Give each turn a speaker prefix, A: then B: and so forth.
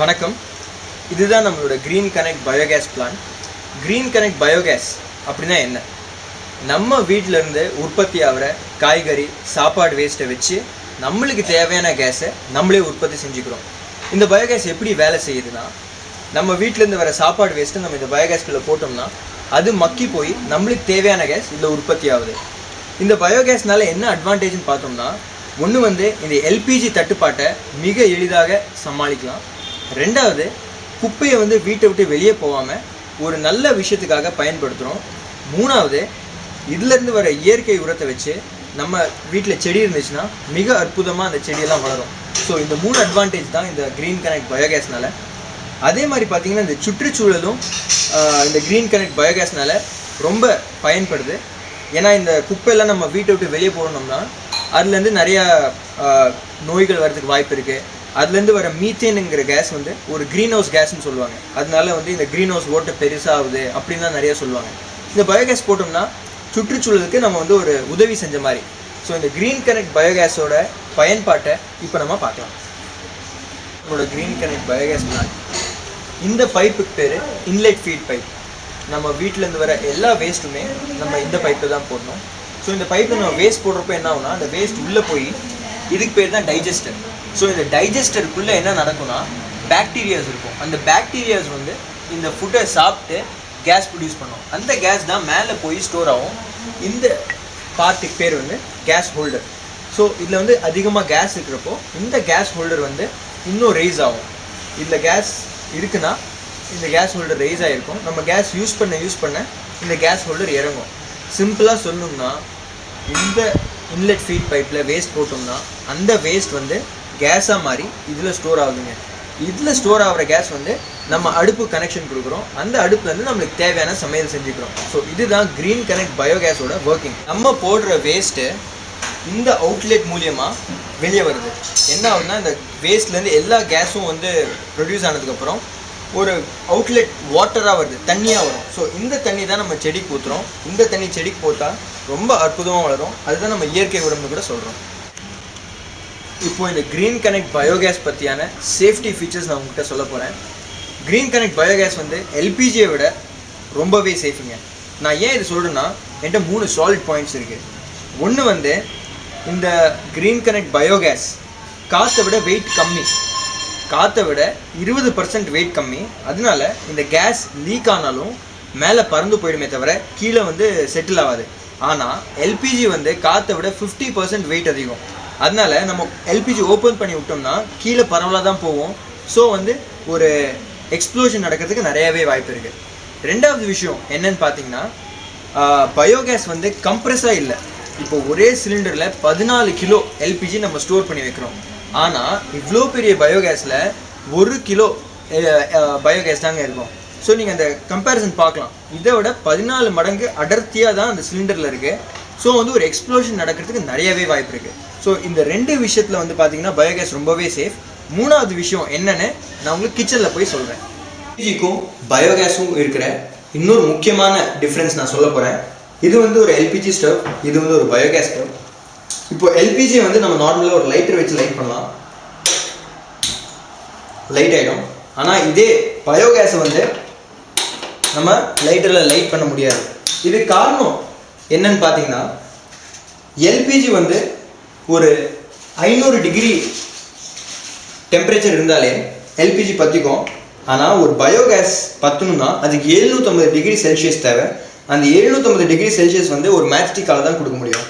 A: வணக்கம். இதுதான் நம்மளோட green connect biogas plan. Green connect biogas அப்படின்னா என்ன? நம்ம வீட்டிலேருந்து உற்பத்தி ஆகிற காய்கறி சாப்பாடு வேஸ்ட்டை வச்சு நம்மளுக்கு தேவையான கேஸை நம்மளே உற்பத்தி செஞ்சுக்கிறோம். இந்த பயோகேஸ் எப்படி வேலை செய்யுதுன்னா, நம்ம வீட்டிலேருந்து வர சாப்பாடு வேஸ்ட்டை நம்ம இந்த பயோகேஸ்குள்ளே போட்டோம்னா அது மக்கி போய் நம்மளுக்கு தேவையான கேஸ் இதில் உற்பத்தி ஆகுது. இந்த பயோகேஸ்னால என்ன அட்வான்டேஜ்னு பார்த்தோம்னா, ஒன்று இந்த எல்பிஜி தட்டுப்பாட்டை மிக எளிதாக சமாளிக்கலாம். ரெண்டாவது, குப்பையை வீட்டை விட்டு வெளியே போகாமல் ஒரு நல்ல விஷயத்துக்காக பயன்படுத்துகிறோம். மூணாவது, இதிலேருந்து வர இயற்கை உரத்தை வச்சு நம்ம வீட்டில் செடி இருந்துச்சுன்னா மிக அற்புதமாக அந்த செடியெல்லாம் வளரும். ஸோ இந்த 3 அட்வான்டேஜ் தான் இந்த க்ரீன் கனெக்ட் பயோகேஸ்னால். அதே மாதிரி பார்த்திங்கன்னா இந்த சுற்றுச்சூழலும் இந்த க்ரீன் கனெக்ட் பயோகேஸ்னால் ரொம்ப பயன்படுது. ஏன்னா இந்த குப்பையெல்லாம் நம்ம வீட்டை விட்டு வெளியே போடணும்னா அதுலேருந்து நிறையா நோய்கள் வர்றதுக்கு வாய்ப்பு இருக்குது. அதுலேருந்து வர மீத்தேனுங்கிற கேஸ் ஒரு க்ரீன் ஹவுஸ் கேஸ்ன்னு சொல்லுவாங்க. அதனால இந்த க்ரீன் ஹவுஸ் ஓட்டை பெருசாகுது அப்படின்னு தான் நிறையா சொல்லுவாங்க. இந்த பயோகேஸ் போட்டோம்னா சுற்றுச்சூழலுக்கு நம்ம ஒரு உதவி செஞ்ச மாதிரி. ஸோ இந்த க்ரீன் கனெக்ட் பயோகேஸோட பயன்பாட்டை இப்போ நம்ம பார்க்கலாம். நம்மளோட க்ரீன் கனெக்ட் பயோகேஸ் பிளான், இந்த பைப்புக்கு பேர் இன்லெட் ஃபீட் பைப். நம்ம வீட்டிலேருந்து வர எல்லா வேஸ்ட்டுமே நம்ம இந்த பைப்பில் தான் போடணும். ஸோ இந்த பைப்பில் நம்ம வேஸ்ட் போடுறப்போ என்ன ஆகுனா, அந்த வேஸ்ட் உள்ளே போய் இதுக்கு பேர் தான் டைஜஸ்டர். ஸோ இந்த டைஜஸ்டருக்குள்ளே என்ன நடக்கும்னா, பாக்டீரியாஸ் இருக்கும். அந்த பாக்டீரியாஸ் இந்த ஃபுட்டை சாப்பிட்டு கேஸ் ப்ரொடியூஸ் பண்ணும். அந்த கேஸ் தான் மேலே போய் ஸ்டோர் ஆகும். இந்த பார்ட்டுக்கு பேர் கேஸ் ஹோல்டர். ஸோ இதில் அதிகமாக கேஸ் இருக்கிறப்போ இந்த கேஸ் ஹோல்டர் இன்னும் ரைஸ் ஆகும். இதில் கேஸ் இருக்குன்னா இந்த கேஸ் ஹோல்டர் ரைஸ் ஆகிருக்கும். நம்ம கேஸ் யூஸ் பண்ண இந்த கேஸ் ஹோல்டர் இறங்கும். சிம்பிளாக சொல்லணும்னா, இந்த இன்லெட் ஃபீட் பைப்பில் வேஸ்ட் போட்டோம்னா அந்த வேஸ்ட் கேஸாக மாறி இதில் ஸ்டோர் ஆகுதுங்க. இதில் ஸ்டோர் ஆகிற கேஸ் நம்ம அடுப்பு கனெக்ஷன் கொடுக்குறோம். அந்த அடுப்புலேருந்து நம்மளுக்கு தேவையான சமையல் செஞ்சுக்கிறோம். ஸோ இதுதான் க்ரீன் கனெக்ட் பயோகேஸோட ஒர்க்கிங். நம்ம போடுற வேஸ்ட்டு இந்த அவுட்லெட் மூலியமாக வெளியே வருது. என்ன ஆகுதுன்னா, இந்த வேஸ்ட்லேருந்து எல்லா கேஸும் ப்ரொடியூஸ் ஆனதுக்கப்புறம் ஒரு அவுட்லெட் வாட்டராக வருது, தண்ணியாக வரும். ஸோ இந்த தண்ணி தான் நம்ம செடிக்கு ஊற்றுறோம். இந்த தண்ணி செடிக்கு போட்டால் ரொம்ப அற்புதமாக வளரும். அதுதான் நம்ம இயற்கை உரம்னு கூட சொல்கிறோம். இப்போது இந்த க்ரீன் கனெக்ட் பயோகேஸ் பற்றியான சேஃப்டி ஃபீச்சர்ஸ் நான் உங்கள்கிட்ட சொல்ல போகிறேன். க்ரீன் கனெக்ட் பயோகேஸ் எல்பிஜியை விட ரொம்பவே சேஃபுங்க. நான் ஏன் இது சொல்கிறேன்னா, என்கிட்ட 3 சாலிட் பாயிண்ட்ஸ் இருக்குது. ஒன்று இந்த க்ரீன் கனெக்ட் பயோகேஸ் காற்றை விட வெயிட் கம்மி. காற்றை விட 20% வெயிட் கம்மி. அதனால இந்த கேஸ் லீக் ஆனாலும் மேலே பறந்து போயிடுமே தவிர கீழே செட்டில் ஆகாது. ஆனால் எல்பிஜி காற்றை விட 50% வெயிட் அதிகம். அதனால நம்ம எல்பிஜி ஓப்பன் பண்ணி விட்டோம்னா கீழே பரவலாக தான் போவோம். ஸோ ஒரு எக்ஸ்ப்ளோஷன் நடக்கிறதுக்கு நிறையாவே வாய்ப்பு இருக்குது. ரெண்டாவது விஷயம் என்னன்னு பார்த்தீங்கன்னா, பயோகேஸ் கம்ப்ரெஸ்ஸாக இல்லை. இப்போ ஒரே சிலிண்டரில் 14 கிலோ எல்பிஜி நம்ம ஸ்டோர் பண்ணி வைக்கிறோம். ஆனால் இவ்வளோ பெரிய பயோகேஸில் 1 கிலோ பயோகேஸ் தாங்க இருக்கும். ஸோ நீங்கள் அந்த கம்பேரிசன் பார்க்கலாம். இதை விட 14 மடங்கு அடர்த்தியாக தான் அந்த சிலிண்டரில் இருக்குது. ஸோ ஒரு எக்ஸ்ப்ளோஷன் நடக்கிறதுக்கு நிறையவே வாய்ப்பு இருக்குது. ஸோ இந்த 2 விஷயத்தில் பார்த்தீங்கன்னா பயோகேஸ் ரொம்பவே சேஃப். மூணாவது விஷயம் என்னென்னு நான் உங்களுக்கு கிச்சனில் போய் சொல்கிறேன். எல்பிஜிக்கும் பயோகேஸும் இருக்கிற இன்னொரு முக்கியமான டிஃப்ரென்ஸ் நான் சொல்ல போகிறேன். இது ஒரு எல்பிஜி ஸ்டவ், இது ஒரு பயோகேஸ் ஸ்டவ். இப்போ எல்பிஜி நம்ம நார்மலாக ஒரு லைட்டர் வச்சு லைட் பண்ணலாம், லைட் ஆகிடும். ஆனால் இதே பயோகேஸை நம்ம லைட்டரில் லைட் பண்ண முடியாது. இது காரணம் என்னன்னு பார்த்தீங்கன்னா, எல்பிஜி ஒரு 500 டிகிரி டெம்பரேச்சர் இருந்தாலே எல்பிஜி பற்றிக்கும். ஆனால் ஒரு பயோகேஸ் பற்றணும்னா அதுக்கு 750 டிகிரி செல்சியஸ் தேவை. அந்த 750 டிகிரி செல்சியஸ் ஒரு மேட்ச்ஸ்டிக்கால் தான் கொடுக்க முடியும்.